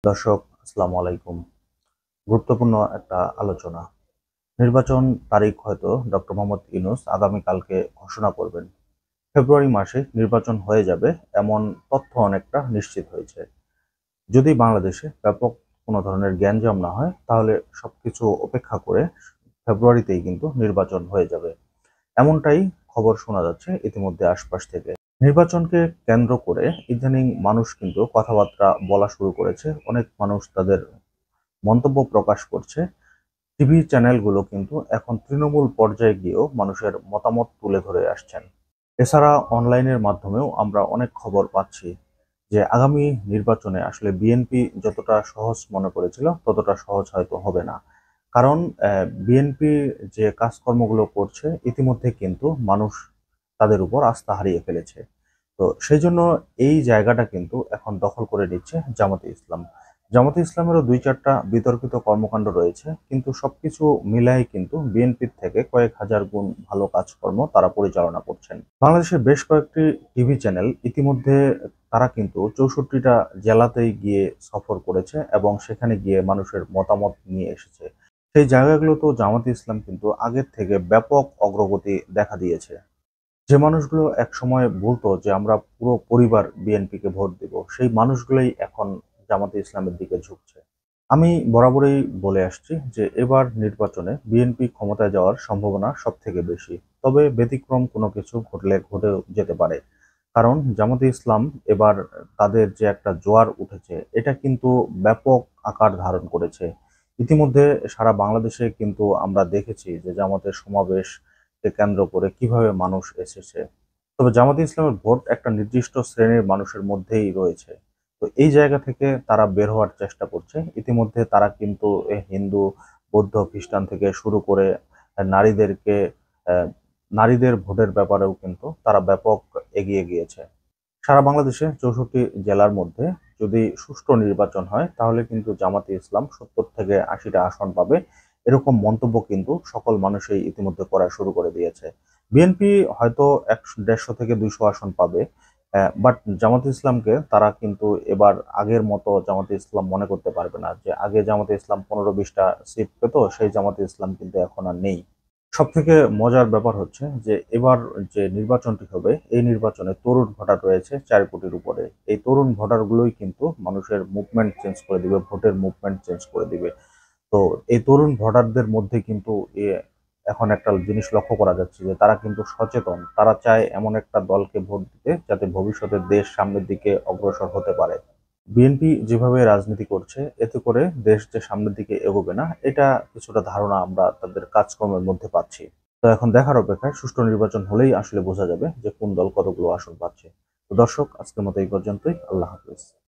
দর্শক, আসসালামু আলাইকুম। গুরুত্বপূর্ণ একটা আলোচনা। নির্বাচন তারিখ হয়তো ডক্টর মোহাম্মদ ইউনূস আগামীকালকে ঘোষণা করবেন। ফেব্রুয়ারি মাসে নির্বাচন হয়ে যাবে এমন তথ্য অনেকটা নিশ্চিত হয়েছে। যদি বাংলাদেশে ব্যাপক কোনো ধরনের গ্যাঞ্জাম না হয় তাহলে সবকিছু উপেক্ষা করে ফেব্রুয়ারিতেই কিন্তু নির্বাচন হয়ে যাবে। এমনটাই খবর শোনা যাচ্ছে ইতিমধ্যে আশপাশ থেকে। নির্বাচনকে কেন্দ্র করে ইদানিং মানুষ কিন্তু কথাবার্তা বলা শুরু করেছে। অনেক মানুষ তাদের মন্তব্য প্রকাশ করছে। টিভি চ্যানেলগুলো কিন্তু এখন তৃণমূল পর্যায়ে গিয়েও মানুষের মতামত তুলে ধরে আসছেন। এছাড়া অনলাইনের মাধ্যমেও আমরা অনেক খবর পাচ্ছি যে আগামী নির্বাচনে আসলে বিএনপি যতটা সহজ মনে করেছিল ততটা সহজ হয়তো হবে না। কারণ বিএনপি যে কাজকর্মগুলো করছে ইতিমধ্যে কিন্তু মানুষ তাদের উপর আস্থা হারিয়ে ফেলেছে। তো সেজন্য এই জায়গাটা কিন্তু এখন দখল করে নিচ্ছে জামাতে ইসলাম। জামাতে ইসলামেরও ২-৪টা বিতর্কিত কর্মকাণ্ড রয়েছে। কিন্তু সবকিছু মিলায়ে কিন্তু বিএনপির থেকে কয়েক হাজার গুণ ভালো কাজকর্ম তারা পরিচালনা করছেন। বাংলাদেশের বেশ কয়েকটি টিভি চ্যানেল ইতিমধ্যে তারা কিন্তু ৬৪টা জেলাতেই গিয়ে সফর করেছে এবং সেখানে গিয়ে মানুষের মতামত নিয়ে এসেছে। সেই জায়গাগুলোতেও জামাতে ইসলাম কিন্তু আগের থেকে ব্যাপক অগ্রগতি দেখা দিয়েছে। যে মানুষগুলো একসময় বলতো যে আমরা পুরো পরিবার বিএনপিকে ভোট দিব, সেই মানুষগুলোই এখন জামাতে ইসলামের দিকে ঝুঁকছে। আমি বরাবরই বলে আসছি যে এবার নির্বাচনে বিএনপি ক্ষমতায় যাওয়ার সম্ভাবনা সবথেকে বেশি। তবে ব্যতিক্রম কোনো কিছু ঘটলে ঘটেও যেতে পারে। কারণ জামাতে ইসলাম এবার তাদের যে একটা জোয়ার উঠেছে এটা কিন্তু ব্যাপক আকার ধারণ করেছে। ইতিমধ্যে সারা বাংলাদেশে কিন্তু আমরা দেখেছি যে জামাতের সমাবেশকে কেন্দ্র করে কিভাবে মানুষ এসেছে। তবে জামাতে ইসলামের ভোট একটা নির্দিষ্ট শ্রেণীর মানুষের মধ্যেই রয়েছে। তো এই জায়গা থেকে তারা বের হওয়ার চেষ্টা করছে। ইতিমধ্যে তারা কিন্তু হিন্দু, বৌদ্ধ, খ্রিস্টান থেকে শুরু করে নারীদেরকে আহ, নারীদের ভোটের ব্যাপারেও কিন্তু তারা ব্যাপক এগিয়ে গিয়েছে। সারা বাংলাদেশে ৬৪ জেলার মধ্যে যদি সুষ্ঠু নির্বাচন হয় তাহলে কিন্তু জামাতে ইসলাম ৭০ থেকে ৮০টা আসন পাবে। এরকম মন্তব্য কিন্তু সকল মানুষই ইতিমধ্যে করা শুরু করে দিয়েছে। বিএনপি হয়তো ১৫০ থেকে ২০০ আসন পাবে। বাট জামাতে ইসলামকে তারা কিন্তু এবার আগের মতো জামাতে ইসলাম মনে করতে পারবে না যে আগে জামাতে ইসলাম ১৫-২০টা সিট পেত, সেই জামাতে ইসলাম কিন্তু এখন আর নেই। সবথেকে মজার ব্যাপার হচ্ছে যে এবার যে নির্বাচনটি হবে এই নির্বাচনে তরুণ ভোটার রয়েছে ৪ কোটির উপরে। এই তরুণ ভোটারগুলোই কিন্তু মানুষের মুভমেন্ট চেঞ্জ করে দিবে, ভোটের মুভমেন্ট চেঞ্জ করে দিবে। তো এই তরুণ ভোটারদের মধ্যে কিন্তু এখন একটা জিনিস লক্ষ্য করা যাচ্ছে যে তারা কিন্তু সচেতন। তারা চায় এমন একটা দলকে ভোট দিতে যাতে ভবিষ্যতে দেশ সামনের দিকে অগ্রসর হতে পারে। বিএনপি যেভাবে রাজনীতি করছে এতে করে দেশ যে সামনের দিকে এগোবে না এটা কিছুটা ধারণা আমরা তাদের কাজকর্মের মধ্যে পাচ্ছি। তো এখন দেখার অপেক্ষায় সুষ্ঠু নির্বাচন হলেই আসলে বোঝা যাবে যে কোন দল কতগুলো আসন পাচ্ছে। তো দর্শক, আজকের মতো এই পর্যন্তই। আল্লাহ হাফেজ।